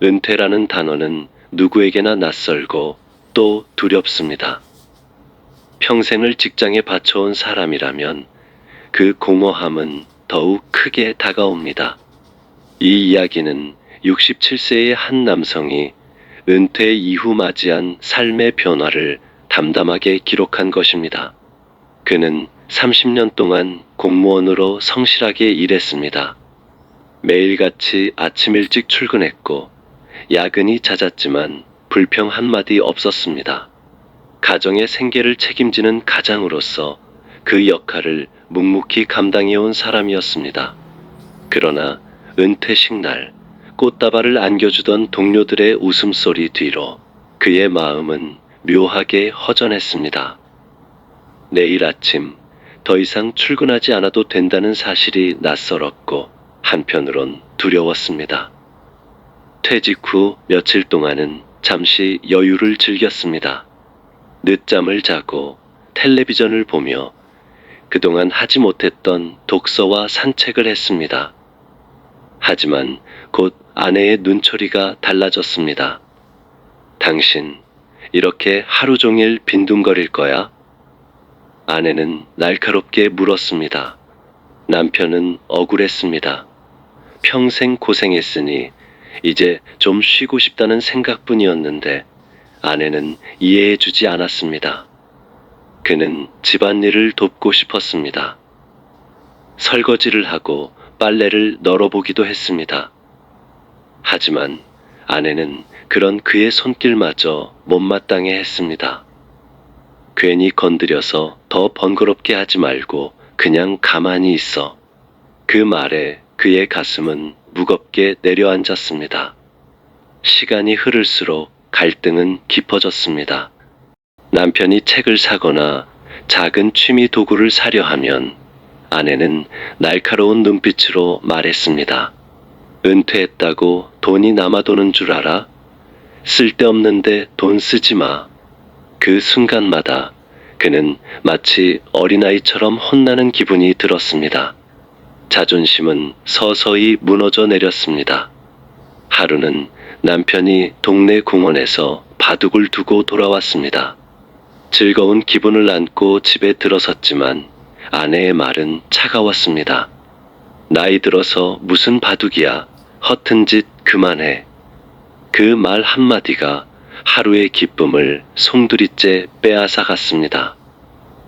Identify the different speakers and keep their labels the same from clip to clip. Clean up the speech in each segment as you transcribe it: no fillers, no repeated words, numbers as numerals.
Speaker 1: 은퇴라는 단어는 누구에게나 낯설고 또 두렵습니다. 평생을 직장에 바쳐온 사람이라면 그 공허함은 더욱 크게 다가옵니다. 이 이야기는 67세의 한 남성이 은퇴 이후 맞이한 삶의 변화를 담담하게 기록한 것입니다. 그는 30년 동안 공무원으로 성실하게 일했습니다. 매일같이 아침 일찍 출근했고 야근이 잦았지만 불평 한마디 없었습니다. 가정의 생계를 책임지는 가장으로서 그 역할을 묵묵히 감당해온 사람이었습니다. 그러나 은퇴식 날 꽃다발을 안겨주던 동료들의 웃음소리 뒤로 그의 마음은 묘하게 허전했습니다. 내일 아침 더 이상 출근하지 않아도 된다는 사실이 낯설었고 한편으론 두려웠습니다. 퇴직 후 며칠 동안은 잠시 여유를 즐겼습니다. 늦잠을 자고 텔레비전을 보며 그동안 하지 못했던 독서와 산책을 했습니다. 하지만 곧 아내의 눈초리가 달라졌습니다. 당신, 이렇게 하루 종일 빈둥거릴 거야? 아내는 날카롭게 물었습니다. 남편은 억울했습니다. 평생 고생했으니 이제 좀 쉬고 싶다는 생각뿐이었는데 아내는 이해해주지 않았습니다. 그는 집안일을 돕고 싶었습니다. 설거지를 하고 빨래를 널어보기도 했습니다. 하지만 아내는 그런 그의 손길마저 못마땅해 했습니다. 괜히 건드려서 더 번거롭게 하지 말고 그냥 가만히 있어. 그 말에 그의 가슴은 무겁게 내려앉았습니다. 시간이 흐를수록 갈등은 깊어졌습니다. 남편이 책을 사거나 작은 취미 도구를 사려 하면 아내는 날카로운 눈빛으로 말했습니다. 은퇴했다고 돈이 남아도는 줄 알아? 쓸데없는데 돈 쓰지 마. 그 순간마다 그는 마치 어린아이처럼 혼나는 기분이 들었습니다. 자존심은 서서히 무너져 내렸습니다. 하루는 남편이 동네 공원에서 바둑을 두고 돌아왔습니다. 즐거운 기분을 안고 집에 들어섰지만 아내의 말은 차가웠습니다. 나이 들어서 무슨 바둑이야. 허튼 짓 그만해. 그 말 한마디가 하루의 기쁨을 송두리째 빼앗아갔습니다.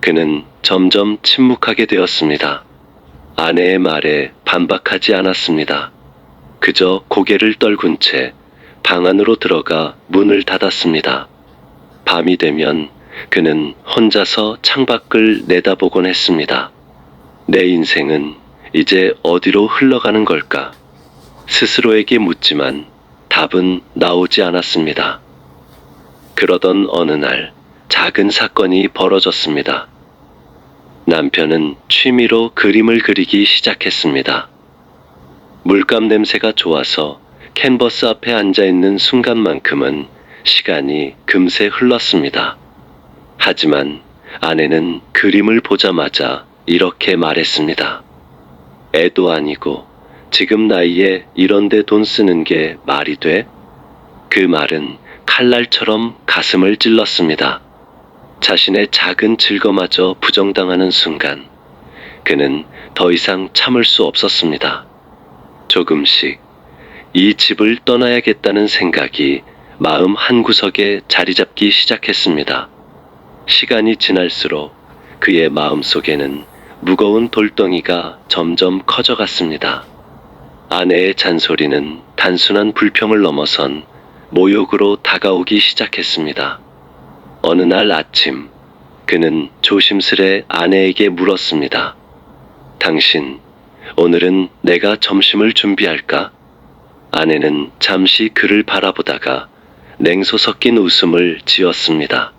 Speaker 1: 그는 점점 침묵하게 되었습니다. 아내의 말에 반박하지 않았습니다. 그저 고개를 떨군 채 방 안으로 들어가 문을 닫았습니다. 밤이 되면 그는 혼자서 창밖을 내다보곤 했습니다. 내 인생은 이제 어디로 흘러가는 걸까? 스스로에게 묻지만 답은 나오지 않았습니다. 그러던 어느 날 작은 사건이 벌어졌습니다. 남편은 취미로 그림을 그리기 시작했습니다. 물감 냄새가 좋아서 캔버스 앞에 앉아있는 순간만큼은 시간이 금세 흘렀습니다. 하지만 아내는 그림을 보자마자 이렇게 말했습니다. 애도 아니고 지금 나이에 이런데 돈 쓰는 게 말이 돼? 그 말은 칼날처럼 가슴을 찔렀습니다. 자신의 작은 즐거마저 부정당하는 순간 그는 더 이상 참을 수 없었습니다. 조금씩 이 집을 떠나야겠다는 생각이 마음 한구석에 자리 잡기 시작했습니다. 시간이 지날수록 그의 마음속에는 무거운 돌덩이가 점점 커져갔습니다. 아내의 잔소리는 단순한 불평을 넘어선 모욕으로 다가오기 시작했습니다. 어느 날 아침, 그는 조심스레 아내에게 물었습니다. 당신, 오늘은 내가 점심을 준비할까? 아내는 잠시 그를 바라보다가 냉소 섞인 웃음을 지었습니다.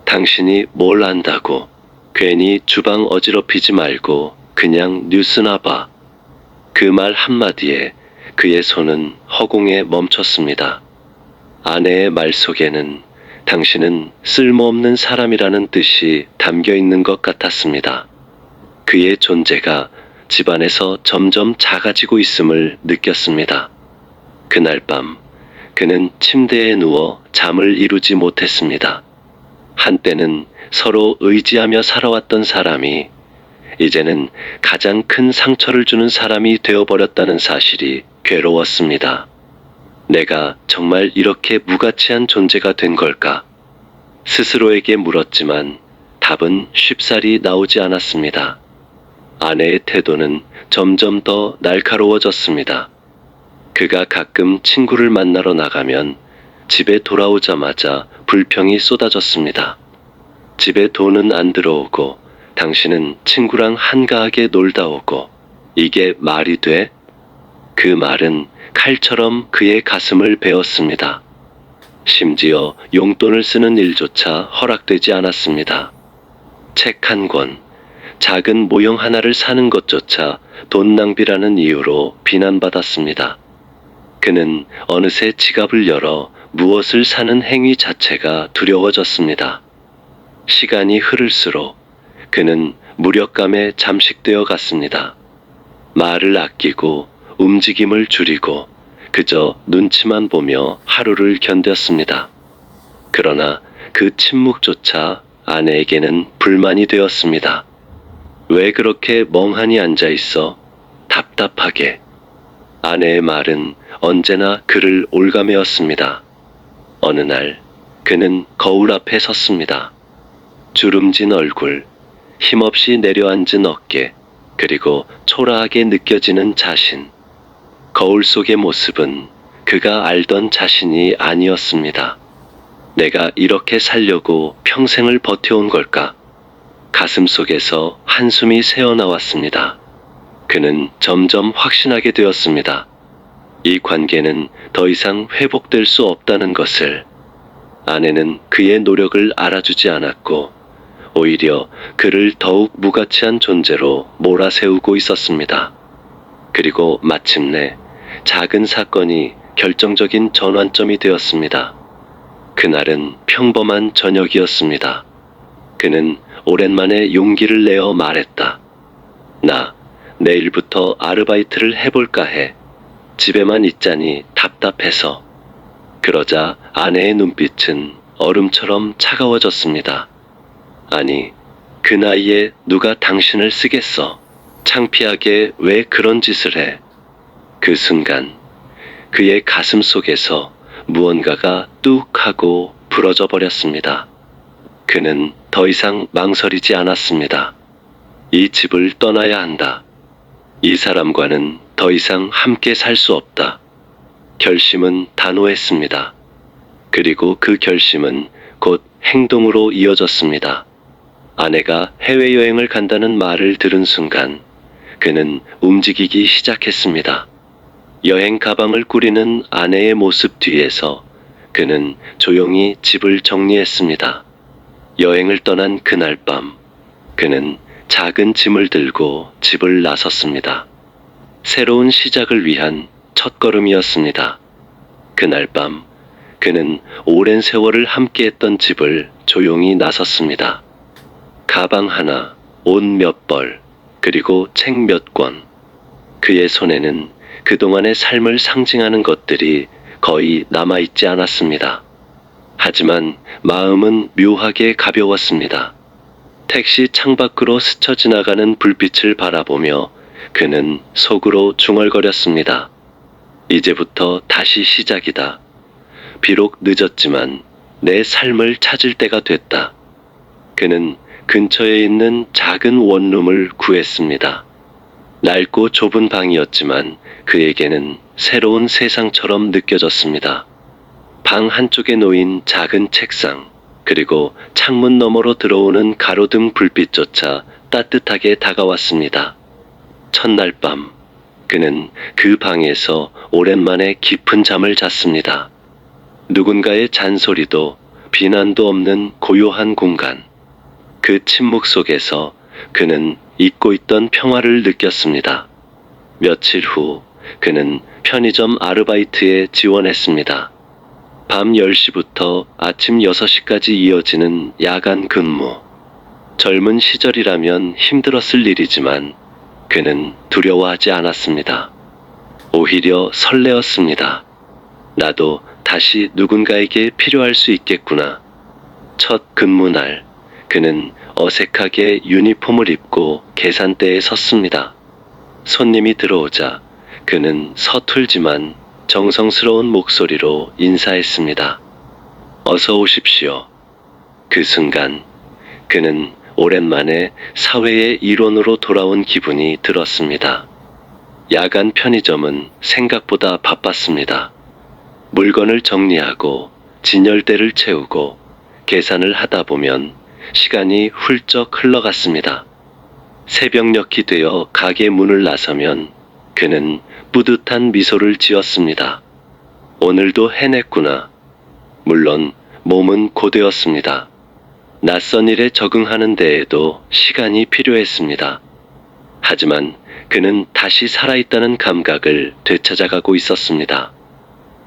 Speaker 1: 당신이 뭘 안다고? 괜히 주방 어지럽히지 말고 그냥 뉴스나 봐. 그 말 한마디에 그의 손은 허공에 멈췄습니다. 아내의 말 속에는 당신은 쓸모없는 사람이라는 뜻이 담겨 있는 것 같았습니다. 그의 존재가 집안에서 점점 작아지고 있음을 느꼈습니다. 그날 밤 그는 침대에 누워 잠을 이루지 못했습니다. 한때는 서로 의지하며 살아왔던 사람이 이제는 가장 큰 상처를 주는 사람이 되어버렸다는 사실이 괴로웠습니다. 내가 정말 이렇게 무가치한 존재가 된 걸까? 스스로에게 물었지만 답은 쉽사리 나오지 않았습니다. 아내의 태도는 점점 더 날카로워졌습니다. 그가 가끔 친구를 만나러 나가면 집에 돌아오자마자 불평이 쏟아졌습니다. 집에 돈은 안 들어오고 당신은 친구랑 한가하게 놀다 오고 이게 말이 돼? 그 말은 칼처럼 그의 가슴을 베었습니다. 심지어 용돈을 쓰는 일조차 허락되지 않았습니다. 책 한 권, 작은 모형 하나를 사는 것조차 돈 낭비라는 이유로 비난받았습니다. 그는 어느새 지갑을 열어 무엇을 사는 행위 자체가 두려워졌습니다. 시간이 흐를수록 그는 무력감에 잠식되어 갔습니다. 말을 아끼고 움직임을 줄이고 그저 눈치만 보며 하루를 견뎠습니다. 그러나 그 침묵조차 아내에게는 불만이 되었습니다. 왜 그렇게 멍하니 앉아 있어? 답답하게. 아내의 말은 언제나 그를 올가매었습니다. 어느 날 그는 거울 앞에 섰습니다. 주름진 얼굴, 힘없이 내려앉은 어깨, 그리고 초라하게 느껴지는 자신. 거울 속의 모습은 그가 알던 자신이 아니었습니다. 내가 이렇게 살려고 평생을 버텨온 걸까? 가슴 속에서 한숨이 새어나왔습니다. 그는 점점 확신하게 되었습니다. 이 관계는 더 이상 회복될 수 없다는 것을. 아내는 그의 노력을 알아주지 않았고 오히려 그를 더욱 무가치한 존재로 몰아세우고 있었습니다. 그리고 마침내 작은 사건이 결정적인 전환점이 되었습니다. 그날은 평범한 저녁이었습니다. 그는 오랜만에 용기를 내어 말했다. 나 내일부터 아르바이트를 해볼까 해. 집에만 있자니 답답해서. 그러자 아내의 눈빛은 얼음처럼 차가워졌습니다. 아니, 그 나이에 누가 당신을 쓰겠어. 창피하게 왜 그런 짓을 해. 그 순간 그의 가슴 속에서 무언가가 뚝 하고 부러져 버렸습니다. 그는 더 이상 망설이지 않았습니다. 이 집을 떠나야 한다. 이 사람과는 더 이상 함께 살 수 없다. 결심은 단호했습니다. 그리고 그 결심은 곧 행동으로 이어졌습니다. 아내가 해외여행을 간다는 말을 들은 순간 그는 움직이기 시작했습니다. 여행 가방을 꾸리는 아내의 모습 뒤에서 그는 조용히 집을 정리했습니다. 여행을 떠난 그날 밤, 그는 작은 짐을 들고 집을 나섰습니다. 새로운 시작을 위한 첫걸음이었습니다. 그날 밤, 그는 오랜 세월을 함께했던 집을 조용히 나섰습니다. 가방 하나, 옷 몇 벌, 그리고 책 몇 권. 그의 손에는 그동안의 삶을 상징하는 것들이 거의 남아있지 않았습니다. 하지만 마음은 묘하게 가벼웠습니다. 택시 창밖으로 스쳐 지나가는 불빛을 바라보며 그는 속으로 중얼거렸습니다. 이제부터 다시 시작이다. 비록 늦었지만 내 삶을 찾을 때가 됐다. 그는 근처에 있는 작은 원룸을 구했습니다. 낡고 좁은 방이었지만 그에게는 새로운 세상처럼 느껴졌습니다. 방 한쪽에 놓인 작은 책상, 그리고 창문 너머로 들어오는 가로등 불빛조차 따뜻하게 다가왔습니다. 첫날 밤, 그는 그 방에서 오랜만에 깊은 잠을 잤습니다. 누군가의 잔소리도 비난도 없는 고요한 공간. 그 침묵 속에서 그는 잊고 있던 평화를 느꼈습니다. 며칠 후 그는 편의점 아르바이트에 지원했습니다. 밤 10시부터 아침 6시까지 이어지는 야간 근무. 젊은 시절이라면 힘들었을 일이지만 그는 두려워하지 않았습니다. 오히려 설레었습니다. 나도 다시 누군가에게 필요할 수 있겠구나. 첫 근무날, 그는 어색하게 유니폼을 입고 계산대에 섰습니다. 손님이 들어오자 그는 서툴지만 정성스러운 목소리로 인사했습니다. 어서 오십시오. 그 순간 그는 오랜만에 사회의 일원으로 돌아온 기분이 들었습니다. 야간 편의점은 생각보다 바빴습니다. 물건을 정리하고 진열대를 채우고 계산을 하다 보면 시간이 훌쩍 흘러갔습니다. 새벽녘이 되어 가게 문을 나서면 그는 뿌듯한 미소를 지었습니다. 오늘도 해냈구나. 물론 몸은 고되었습니다. 낯선 일에 적응하는 데에도 시간이 필요했습니다. 하지만 그는 다시 살아있다는 감각을 되찾아가고 있었습니다.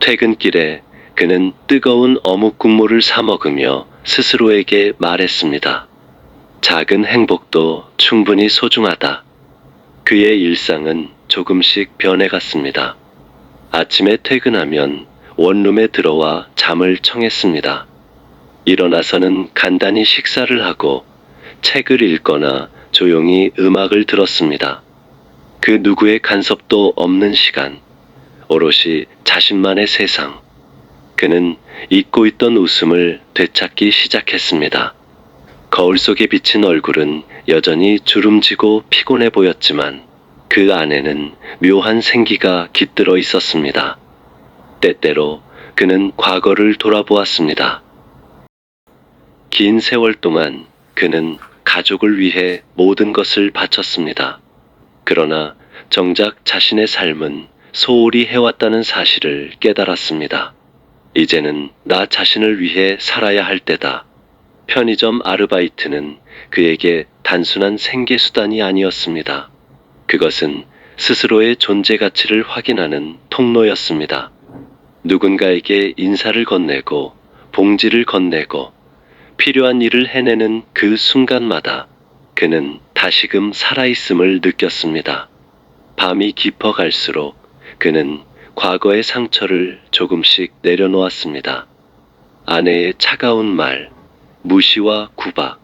Speaker 1: 퇴근길에 그는 뜨거운 어묵 국물을 사 먹으며 스스로에게 말했습니다. 작은 행복도 충분히 소중하다. 그의 일상은 조금씩 변해갔습니다. 아침에 퇴근하면 원룸에 들어와 잠을 청했습니다. 일어나서는 간단히 식사를 하고 책을 읽거나 조용히 음악을 들었습니다. 그 누구의 간섭도 없는 시간, 오롯이 자신만의 세상. 그는 잊고 있던 웃음을 되찾기 시작했습니다. 거울 속에 비친 얼굴은 여전히 주름지고 피곤해 보였지만 그 안에는 묘한 생기가 깃들어 있었습니다. 때때로 그는 과거를 돌아보았습니다. 긴 세월 동안 그는 가족을 위해 모든 것을 바쳤습니다. 그러나 정작 자신의 삶은 소홀히 해왔다는 사실을 깨달았습니다. 이제는 나 자신을 위해 살아야 할 때다. 편의점 아르바이트는 그에게 단순한 생계수단이 아니었습니다. 그것은 스스로의 존재 가치를 확인하는 통로였습니다. 누군가에게 인사를 건네고 봉지를 건네고 필요한 일을 해내는 그 순간마다 그는 다시금 살아있음을 느꼈습니다. 밤이 깊어갈수록 그는 과거의 상처를 조금씩 내려놓았습니다. 아내의 차가운 말, 무시와 구박,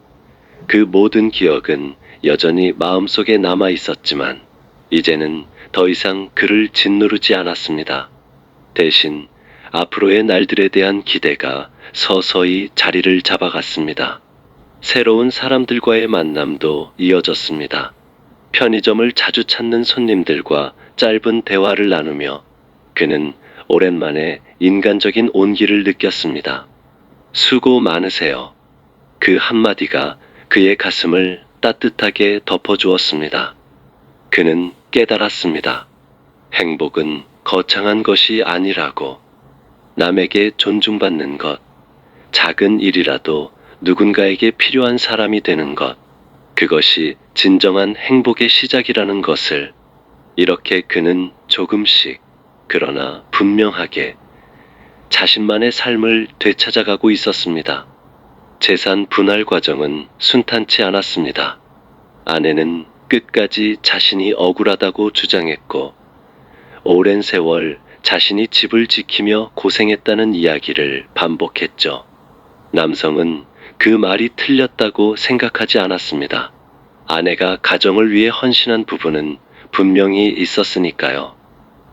Speaker 1: 그 모든 기억은 여전히 마음속에 남아 있었지만 이제는 더 이상 그를 짓누르지 않았습니다. 대신 앞으로의 날들에 대한 기대가 서서히 자리를 잡아갔습니다. 새로운 사람들과의 만남도 이어졌습니다. 편의점을 자주 찾는 손님들과 짧은 대화를 나누며 그는 오랜만에 인간적인 온기를 느꼈습니다. 수고 많으세요. 그 한마디가 그의 가슴을 따뜻하게 덮어주었습니다. 그는 깨달았습니다. 행복은 거창한 것이 아니라고. 남에게 존중받는 것, 작은 일이라도 누군가에게 필요한 사람이 되는 것, 그것이 진정한 행복의 시작이라는 것을 이렇게 그는 조금씩, 그러나 분명하게 자신만의 삶을 되찾아가고 있었습니다. 재산 분할 과정은 순탄치 않았습니다. 아내는 끝까지 자신이 억울하다고 주장했고, 오랜 세월 자신이 집을 지키며 고생했다는 이야기를 반복했죠. 남성은 그 말이 틀렸다고 생각하지 않았습니다. 아내가 가정을 위해 헌신한 부분은 분명히 있었으니까요.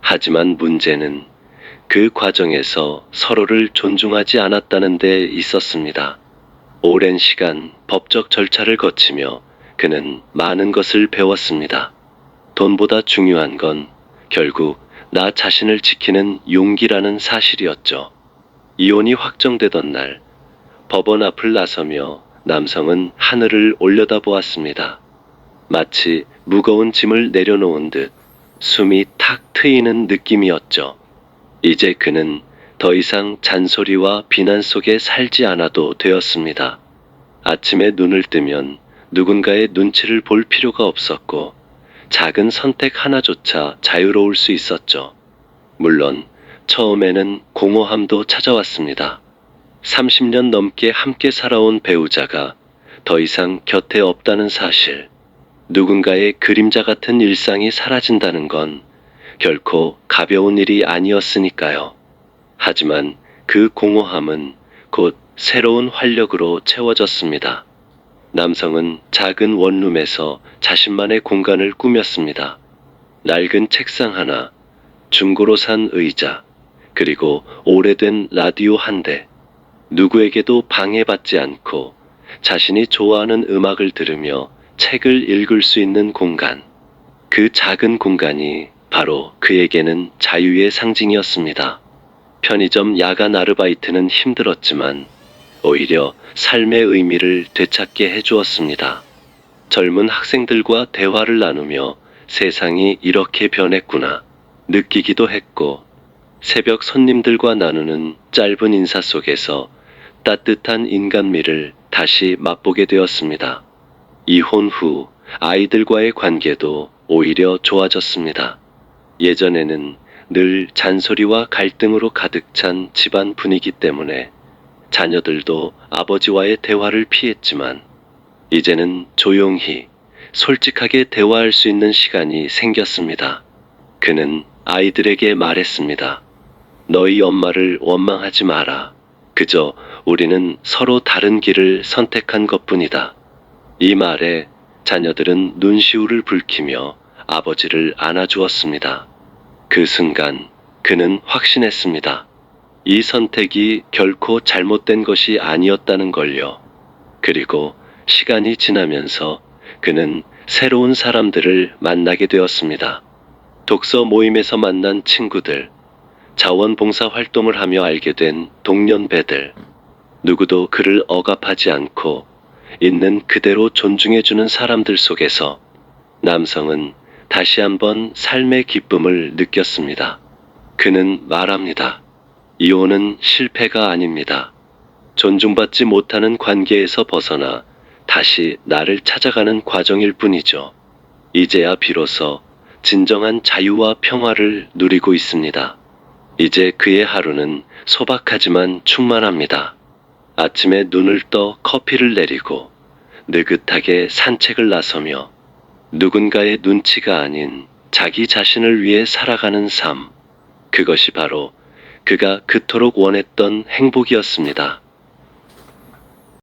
Speaker 1: 하지만 문제는 그 과정에서 서로를 존중하지 않았다는 데 있었습니다. 오랜 시간 법적 절차를 거치며 그는 많은 것을 배웠습니다. 돈보다 중요한 건 결국 나 자신을 지키는 용기라는 사실이었죠. 이혼이 확정되던 날, 법원 앞을 나서며 남성은 하늘을 올려다보았습니다. 마치 무거운 짐을 내려놓은 듯 숨이 탁 트이는 느낌이었죠. 이제 그는 더 이상 잔소리와 비난 속에 살지 않아도 되었습니다. 아침에 눈을 뜨면 누군가의 눈치를 볼 필요가 없었고 작은 선택 하나조차 자유로울 수 있었죠. 물론 처음에는 공허함도 찾아왔습니다. 30년 넘게 함께 살아온 배우자가 더 이상 곁에 없다는 사실, 누군가의 그림자 같은 일상이 사라진다는 건 결코 가벼운 일이 아니었으니까요. 하지만 그 공허함은 곧 새로운 활력으로 채워졌습니다. 남성은 작은 원룸에서 자신만의 공간을 꾸몄습니다. 낡은 책상 하나, 중고로 산 의자, 그리고 오래된 라디오 한 대. 누구에게도 방해받지 않고 자신이 좋아하는 음악을 들으며 책을 읽을 수 있는 공간. 그 작은 공간이 바로 그에게는 자유의 상징이었습니다. 편의점 야간 아르바이트는 힘들었지만 오히려 삶의 의미를 되찾게 해주었습니다. 젊은 학생들과 대화를 나누며 세상이 이렇게 변했구나 느끼기도 했고, 새벽 손님들과 나누는 짧은 인사 속에서 따뜻한 인간미를 다시 맛보게 되었습니다. 이혼 후 아이들과의 관계도 오히려 좋아졌습니다. 예전에는 늘 잔소리와 갈등으로 가득 찬 집안 분위기 때문에 자녀들도 아버지와의 대화를 피했지만, 이제는 조용히 솔직하게 대화할 수 있는 시간이 생겼습니다. 그는 아이들에게 말했습니다. 너희 엄마를 원망하지 마라. 그저 우리는 서로 다른 길을 선택한 것뿐이다. 이 말에 자녀들은 눈시울을 붉히며 아버지를 안아주었습니다. 그 순간 그는 확신했습니다. 이 선택이 결코 잘못된 것이 아니었다는 걸요. 그리고 시간이 지나면서 그는 새로운 사람들을 만나게 되었습니다. 독서 모임에서 만난 친구들, 자원봉사 활동을 하며 알게 된 동년배들. 누구도 그를 억압하지 않고 있는 그대로 존중해주는 사람들 속에서 남성은 다시 한번 삶의 기쁨을 느꼈습니다. 그는 말합니다. 이혼은 실패가 아닙니다. 존중받지 못하는 관계에서 벗어나 다시 나를 찾아가는 과정일 뿐이죠. 이제야 비로소 진정한 자유와 평화를 누리고 있습니다. 이제 그의 하루는 소박하지만 충만합니다. 아침에 눈을 떠 커피를 내리고 느긋하게 산책을 나서며 누군가의 눈치가 아닌 자기 자신을 위해 살아가는 삶. 그것이 바로 그가 그토록 원했던 행복이었습니다.